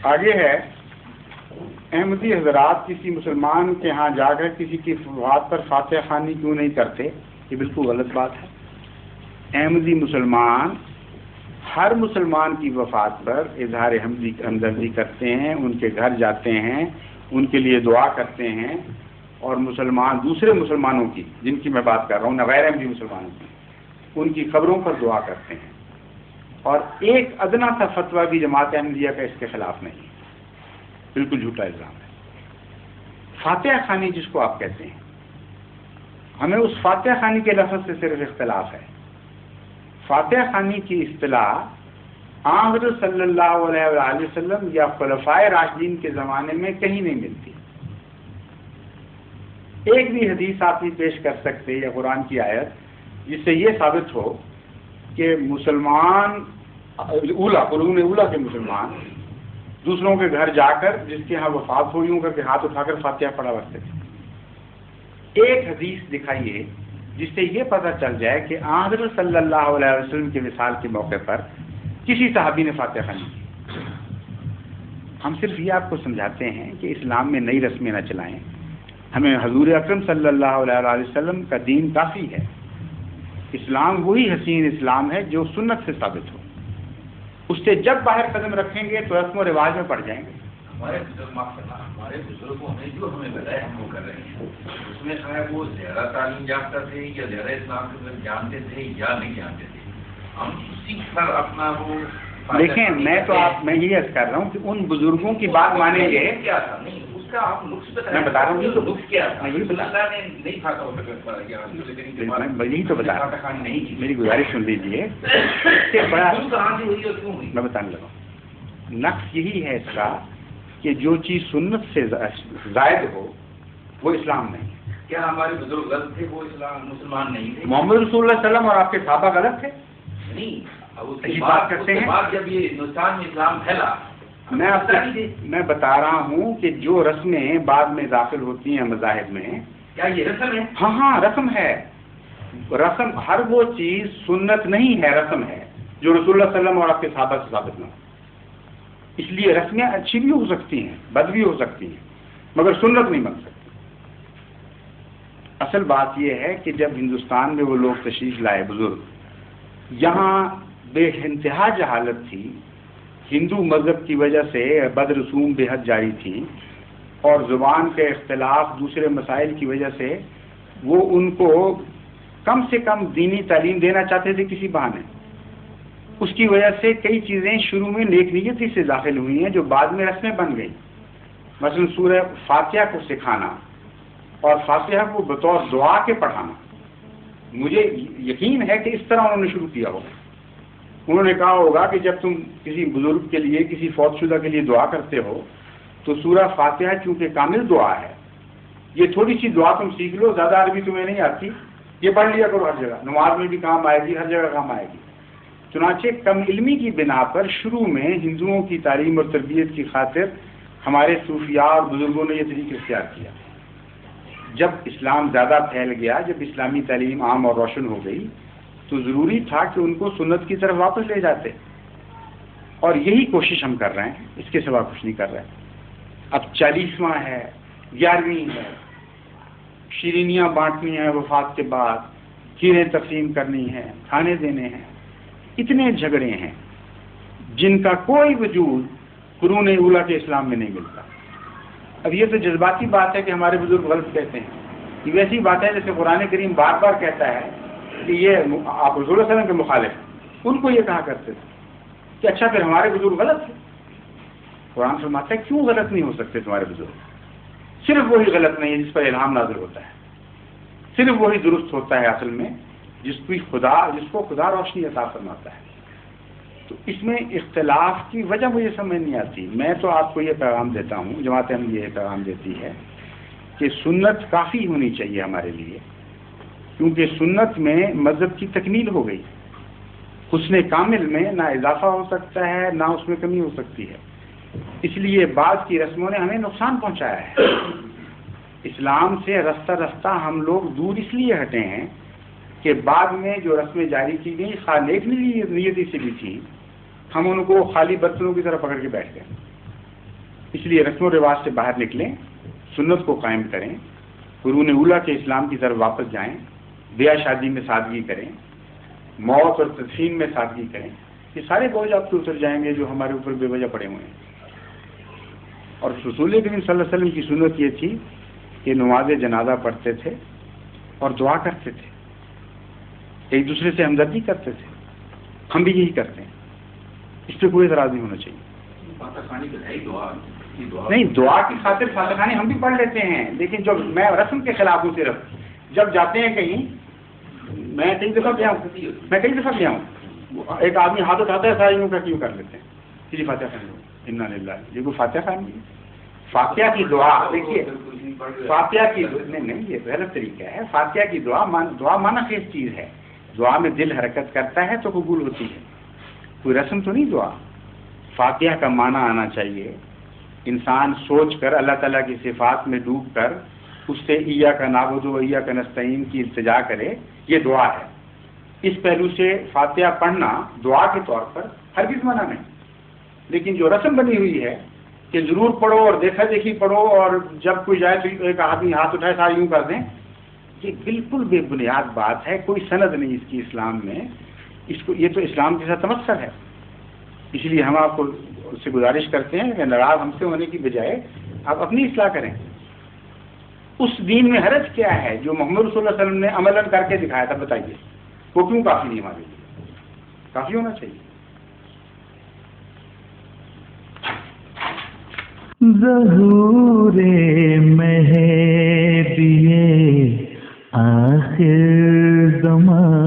آگے ہے، احمدی حضرات کسی مسلمان کے ہاں جا کر کسی کی وفات پر فاتحہ خوانی کیوں نہیں کرتے؟ یہ بالکل غلط بات ہے۔ احمدی مسلمان ہر مسلمان کی وفات پر اظہار ہمدردی کرتے ہیں، ان کے گھر جاتے ہیں، ان کے لیے دعا کرتے ہیں، اور مسلمان دوسرے مسلمانوں کی، جن کی میں بات کر رہا ہوں، نہ غیر احمدی مسلمانوں کی، ان کی قبروں پر دعا کرتے ہیں، اور ایک ادنا سا فتویٰ بھی جماعت احمدیہ کا اس کے خلاف نہیں ہے۔ بالکل جھوٹا الزام ہے۔ فاتحہ خوانی جس کو آپ کہتے ہیں، ہمیں اس فاتحہ خوانی کے لفظ سے صرف اختلاف ہے۔ فاتحہ خوانی کی اصطلاح حضرت صلی اللہ علیہ وآلہ وسلم یا خلفائے راشدین کے زمانے میں کہیں نہیں ملتی۔ ایک بھی حدیث آپ نہیں پیش کر سکتے یا قرآن کی آیت جس سے یہ ثابت ہو کہ مسلمان قرون اولا کے مسلمان دوسروں کے گھر جا کر جس کے ہاں وفات ہو یوں کر کے ہاتھ اٹھا کر فاتحہ پڑھا کرتے تھے۔ ایک حدیث دکھائیے جس سے یہ پتہ چل جائے کہ حضرت صلی اللہ علیہ وسلم کے وصال کے موقع پر کسی صحابی نے فاتحہ خوانی کی۔ ہم صرف یہ آپ کو سمجھاتے ہیں کہ اسلام میں نئی رسمیں نہ چلائیں، ہمیں حضور اکرم صلی اللہ علیہ وسلم کا دین کافی ہے۔ اسلام وہی حسین اسلام ہے جو سنت سے ثابت ہو، اس سے جب باہر قدم رکھیں گے تو رسم و رواج میں پڑ جائیں گے۔ ہمارے بزرگوں نے جو ہمیں بتایا ہم وہ کر رہے ہیں، اس میں شاید وہ زیادہ تعلیم یافتہ تھے یا زیادہ اسلام کے بارے جانتے تھے یا نہیں جانتے تھے، ہم اسی پر اپنا وہ دیکھیں، میں یہ عرض کر رہا ہوں کہ ان بزرگوں کی بات مانیں گے۔ کیا تھا نہیں اس کا آپ نقص میں بتا رہا ہوں، تو نقص کیا تھا، یہی بتا نہیں تھا یہی تو بتا رہا ہوں، میری گزارش سن لیجیے۔ میں بتانے لگا ہوں، نقص یہی ہے اس کا کہ جو چیز سنت سے زائد ہو وہ اسلام نہیں۔ کیا ہمارے بزرگ غلط تھے، وہ اسلام مسلمان نہیں تھے؟ محمد رسول اللہ علیہ وسلم اور آپ کے صحابہ غلط تھے؟ نہیں، بات کرتے ہیں جب یہ ہندوستان میں اسلام پھیلا، میں بتا رہا ہوں کہ جو رسمیں بعد میں داخل ہوتی ہیں مذاہب میں، کیا یہ رسم ہے؟ ہاں رسم ہے۔ رسم ہر وہ چیز سنت نہیں ہے، رسم ہے جو رسول اللہ صلی اللہ علیہ وسلم اور آپ کے صحابہ سے ثابت نہ ہو۔ اس لیے رسمیں اچھی بھی ہو سکتی ہیں، بد بھی ہو سکتی ہیں، مگر سنت نہیں بن سکتی۔ اصل بات یہ ہے کہ جب ہندوستان میں وہ لوگ تشریف لائے بزرگ، یہاں بے انتہا جہالت تھی، ہندو مذہب کی وجہ سے بد رسوم بے حد جاری تھی، اور زبان کے اختلاف دوسرے مسائل کی وجہ سے وہ ان کو کم سے کم دینی تعلیم دینا چاہتے تھے کسی بہانے۔ اس کی وجہ سے کئی چیزیں شروع میں نیک نیتی سے داخل ہوئی ہیں جو بعد میں رسمیں بن گئی، مثلا سورہ فاتحہ کو سکھانا اور فاتحہ کو بطور دعا کے پڑھانا۔ مجھے یقین ہے کہ اس طرح انہوں نے شروع کیا ہوگا۔ انہوں نے کہا ہوگا کہ جب تم کسی بزرگ کے لیے، کسی فوت شدہ کے لیے دعا کرتے ہو تو سورہ فاتحہ چونکہ کامل دعا ہے، یہ تھوڑی سی دعا تم سیکھ لو، زیادہ عربی تمہیں نہیں آتی، یہ پڑھ لیا کرو ہر جگہ، نماز میں بھی کام آئے گی، ہر جگہ کام آئے گی۔ چنانچہ کم علمی کی بنا پر شروع میں ہندوؤں کی تعلیم اور تربیت کی خاطر ہمارے صوفیاء اور بزرگوں نے یہ طریقہ اختیار کیا۔ جب اسلام زیادہ پھیل گیا، جب اسلامی تعلیم عام اور روشن ہو گئی، تو ضروری تھا کہ ان کو سنت کی طرف واپس لے جاتے، اور یہی کوشش ہم کر رہے ہیں، اس کے سوا کچھ نہیں کر رہے۔ اب 40واں ہے، 11ویں ہے، شیرینیاں بانٹنی ہیں وفات کے بعد، کھیریں تقسیم کرنی ہیں، کھانے دینے ہیں، اتنے جھگڑے ہیں جن کا کوئی وجود قرون اولا کے اسلام میں نہیں ملتا۔ اب یہ تو جذباتی بات ہے کہ ہمارے بزرگ غلط کہتے ہیں، یہ ویسی بات ہے جیسے قرآن کریم بار بار کہتا ہے کہ یہ آپ رسول اللہ علیہ وسلم کے مخالف ہیں، ان کو یہ کہا کرتے تھے کہ اچھا پھر ہمارے بزرگ غلط ہیں۔ قرآن فرماتا ہے کیوں غلط نہیں ہو سکتے تمہارے بزرگ؟ صرف وہی غلط نہیں ہے جس پر الہام نازل ہوتا ہے، صرف وہی درست ہوتا ہے اصل میں جس کو خدا روشنی عطا فرماتا ہے۔ تو اس میں اختلاف کی وجہ مجھے سمجھ نہیں آتی۔ میں تو آپ کو یہ پیغام دیتا ہوں، جماعت احمدیہ یہ پیغام دیتی ہے کہ سنت کافی ہونی چاہیے ہمارے لیے، کیونکہ سنت میں مذہب کی تکمیل ہو گئی۔ حسن کامل میں نہ اضافہ ہو سکتا ہے نہ اس میں کمی ہو سکتی ہے۔ اس لیے بعض کی رسموں نے ہمیں نقصان پہنچایا ہے۔ اسلام سے رستہ رستہ ہم لوگ دور اس لیے ہٹے ہیں کہ بعد میں جو رسمیں جاری کی گئیں خواہ نیک نیتی سے بھی تھی، ہم ان کو خالی برتنوں کی طرح پکڑ کے بیٹھ گئے۔ اس لیے رسم و رواج سے باہر نکلیں، سنت کو قائم کریں، قرون اولیٰ کے اسلام کی طرف واپس جائیں، بیاہ شادی میں سادگی کریں، موت اور تدفین میں سادگی کریں. یہ سارے بوجھ آپ سے اتر جائیں گے جو ہمارے اوپر بے وجہ پڑے ہوئے ہیں. اور رسول کریم صلی اللہ علیہ وسلم کی سنت یہ تھی کہ نماز جنازہ پڑھتے تھے اور دعا کرتے تھے، ایک دوسرے سے ہمدردی کرتے تھے. ہم بھی یہی کرتے ہیں، اس پہ کوئی اعتراض نہیں ہونا چاہیے. نہیں، دعا کی خاطر فاتحہ خوانی ہم بھی پڑھ لیتے ہیں، لیکن جو میں رسم کے خلاف ہوں. صرف جب جاتے ہیں کہیں، میں کئی دفعہ گیا ہوں، ایک آدمی ہاتھ اٹھاتا ہے، سارے یوں کر لیتے ہیں، جی فاتحہ خانی ہو، انا للہ. یہ کوئی فاتحہ خانی ہے؟ فاتحہ کی دعا دیکھیے، فاتحہ کی نہیں، یہ غلط طریقہ ہے. فاتحہ کی دعا معنی خیز چیز ہے. دعا میں دل حرکت کرتا ہے تو قبول ہوتی ہے، کوئی رسم تو نہیں دعا. فاتحہ کا معنی آنا چاہیے، انسان سوچ کر اللہ تعالیٰ کی صفات میں ڈوب کر اس سے ایاک نعبد و ایاک نستعین کی التجا کرے، یہ دعا ہے. اس پہلو سے فاتحہ پڑھنا دعا کے طور پر ہرگز منع نہیں. لیکن جو رسم بنی ہوئی ہے کہ ضرور پڑھو اور دیکھا دیکھی پڑھو اور جب کوئی جائے تو ایک آدمی ہاتھ اٹھائے سارے یوں کر دیں، یہ بالکل بے بنیاد بات ہے. کوئی سند نہیں اس کی اسلام میں. یہ تو اسلام کے ساتھ تمثل ہے. اس لیے ہم آپ کو اس سے گزارش کرتے ہیں کہ ناراض ہم سے ہونے کی بجائے آپ اپنی اصلاح کریں. اس دین میں حرج کیا ہے جو محمد رسول اللہ علیہ وسلم نے عملاً کر کے دکھایا تھا؟ بتائیے وہ کیوں کافی نہیں ہمارے لیے؟ کافی ہونا چاہیے. ظہور مہدی آخر زمان